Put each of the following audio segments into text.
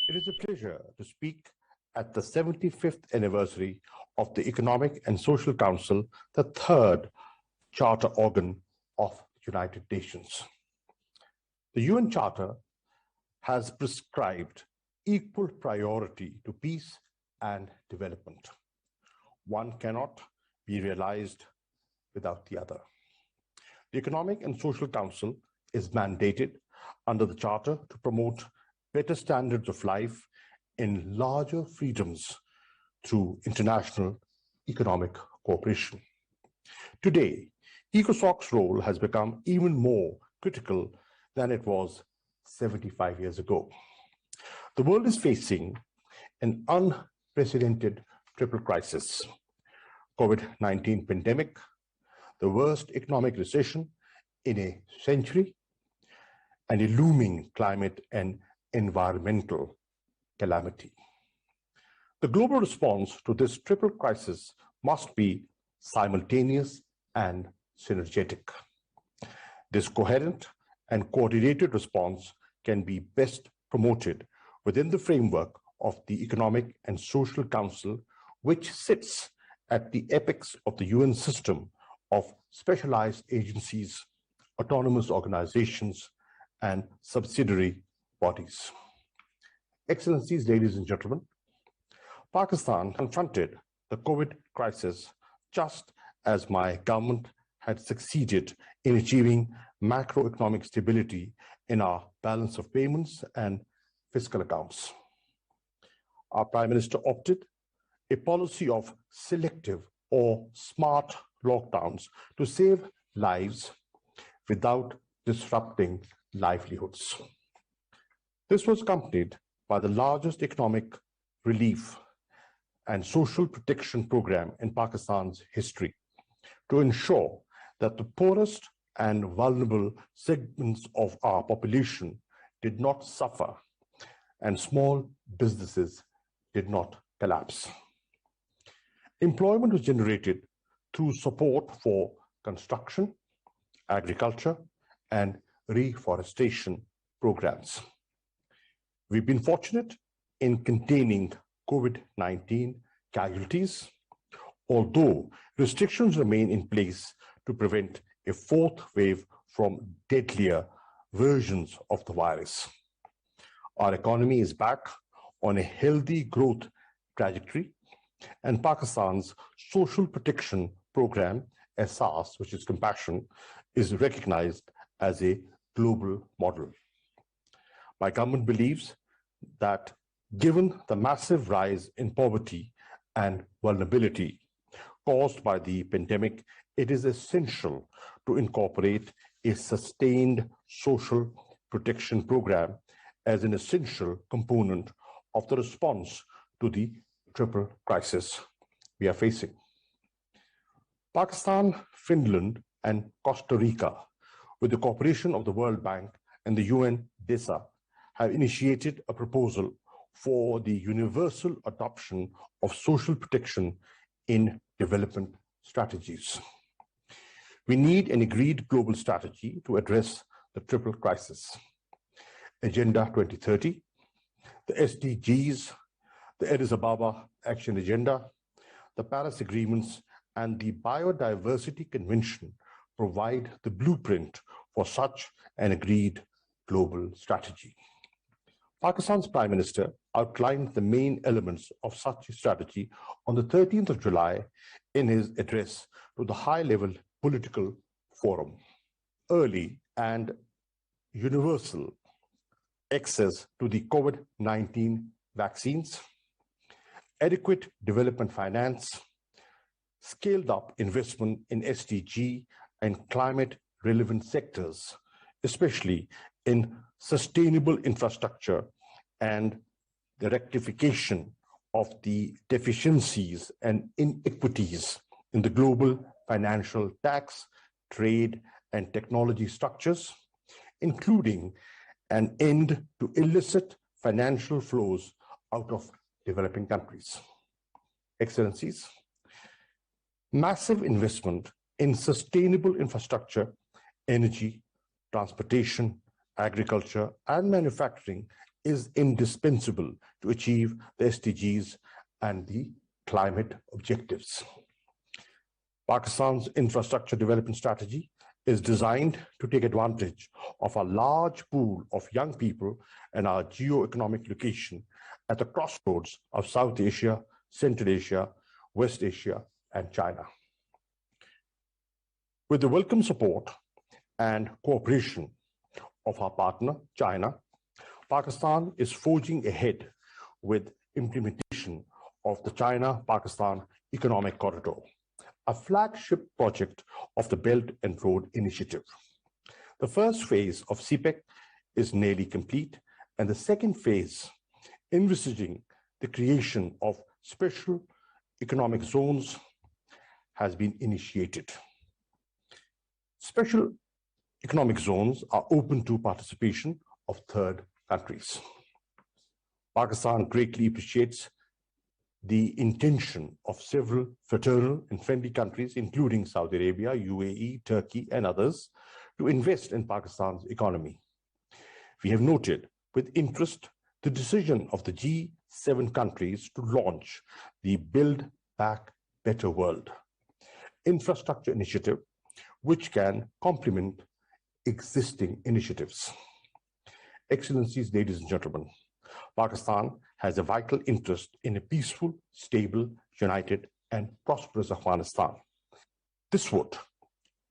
It is a pleasure to speak at the 75th anniversary of the Economic and Social Council, the third charter organ of the United Nations. The UN Charter has prescribed equal priority to peace and development. One cannot be realized without the other. The Economic and Social Council is mandated under the Charter to promote better standards of life in larger freedoms through international economic cooperation. Today, ECOSOC's role has become even more critical than it was 75 years ago. The world is facing an unprecedented triple crisis: COVID-19 pandemic, the worst economic recession in a century, and a looming climate and environmental calamity. The global response to this triple crisis must be simultaneous and synergetic. This coherent and coordinated response can be best promoted within the framework of the Economic and Social Council, which sits at the apex of the UN system of specialized agencies, autonomous organizations, and subsidiary bodies. Excellencies, ladies and gentlemen, Pakistan confronted the COVID crisis just as my government had succeeded in achieving macroeconomic stability in our balance of payments and fiscal accounts. Our Prime Minister opted a policy of selective or smart lockdowns to save lives without disrupting livelihoods. This was accompanied by the largest economic relief and social protection program in Pakistan's history to ensure that the poorest and vulnerable segments of our population did not suffer and small businesses did not collapse. Employment was generated through support for construction, agriculture, and reforestation programs. We've been fortunate in containing COVID-19 casualties, although restrictions remain in place to prevent a fourth wave from deadlier versions of the virus. Our economy is back on a healthy growth trajectory, and Pakistan's social protection program, SARS, which is compassion, is recognized as a global model. My government believes that given the massive rise in poverty and vulnerability caused by the pandemic, it is essential to incorporate a sustained social protection program as an essential component of the response to the triple crisis we are facing. Pakistan, Finland, and Costa Rica, with the cooperation of the World Bank and the UN DESA, have initiated a proposal for the universal adoption of social protection in development strategies. We need an agreed global strategy to address the triple crisis. Agenda 2030, the SDGs, the Addis Ababa Action Agenda, the Paris Agreements, and the Biodiversity Convention provide the blueprint for such an agreed global strategy. Pakistan's Prime Minister outlined the main elements of such a strategy on the 13th of July in his address to the high-level political forum. Early and universal access to the COVID-19 vaccines, adequate development finance, scaled-up investment in SDG and climate-relevant sectors, especially in sustainable infrastructure, and the rectification of the deficiencies and inequities in the global financial tax, trade, and technology structures, including an end to illicit financial flows out of developing countries. Excellencies, massive investment in sustainable infrastructure, energy, transportation, agriculture, and manufacturing is indispensable to achieve the SDGs and the climate objectives. Pakistan's infrastructure development strategy is designed to take advantage of a large pool of young people and our geo-economic location at the crossroads of South Asia, Central Asia, West Asia, and China. With the welcome support and cooperation of our partner, China, Pakistan is forging ahead with implementation of the China-Pakistan Economic Corridor, a flagship project of the Belt and Road Initiative. The first phase of CPEC is nearly complete, and the second phase, envisaging the creation of special economic zones, has been initiated. Special economic zones are open to participation of third countries. Pakistan greatly appreciates the intention of several fraternal and friendly countries, including Saudi Arabia, UAE, Turkey, and others, to invest in Pakistan's economy. We have noted with interest the decision of the G7 countries to launch the Build Back Better World infrastructure initiative, which can complement existing initiatives. Excellencies, ladies and gentlemen, Pakistan has a vital interest in a peaceful, stable, united, and prosperous Afghanistan. This would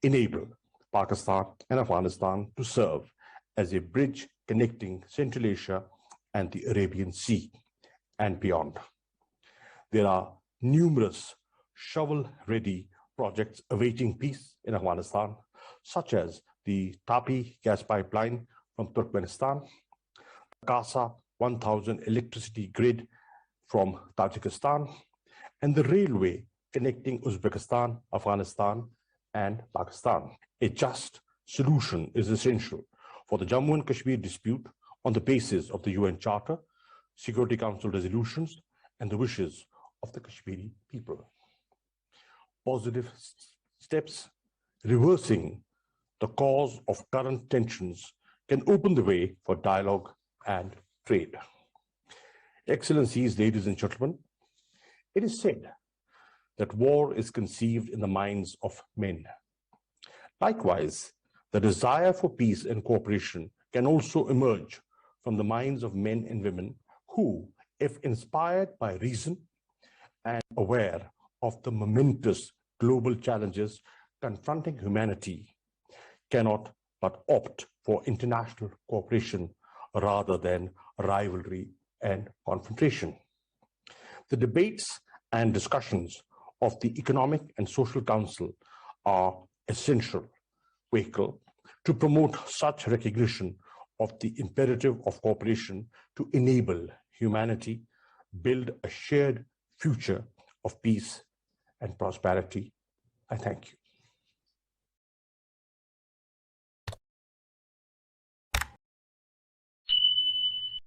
enable Pakistan and Afghanistan to serve as a bridge connecting Central Asia and the Arabian Sea and beyond. There are numerous shovel-ready projects awaiting peace in Afghanistan, such as the Tapi gas pipeline from Turkmenistan, Kasa 1000 electricity grid from Tajikistan, and the railway connecting Uzbekistan, Afghanistan, and Pakistan. A just solution is essential for the Jammu and Kashmir dispute on the basis of the UN Charter, Security Council resolutions, and the wishes of the Kashmiri people. Positive steps reversing the cause of current tensions can open the way for dialogue and trade. Excellencies, ladies and gentlemen, it is said that war is conceived in the minds of men. Likewise, the desire for peace and cooperation can also emerge from the minds of men and women who, if inspired by reason and aware of the momentous global challenges confronting humanity, cannot but opt for international cooperation rather than rivalry and confrontation. The debates and discussions of the Economic and Social Council are essential vehicle to promote such recognition of the imperative of cooperation to enable humanity build a shared future of peace and prosperity. I thank you.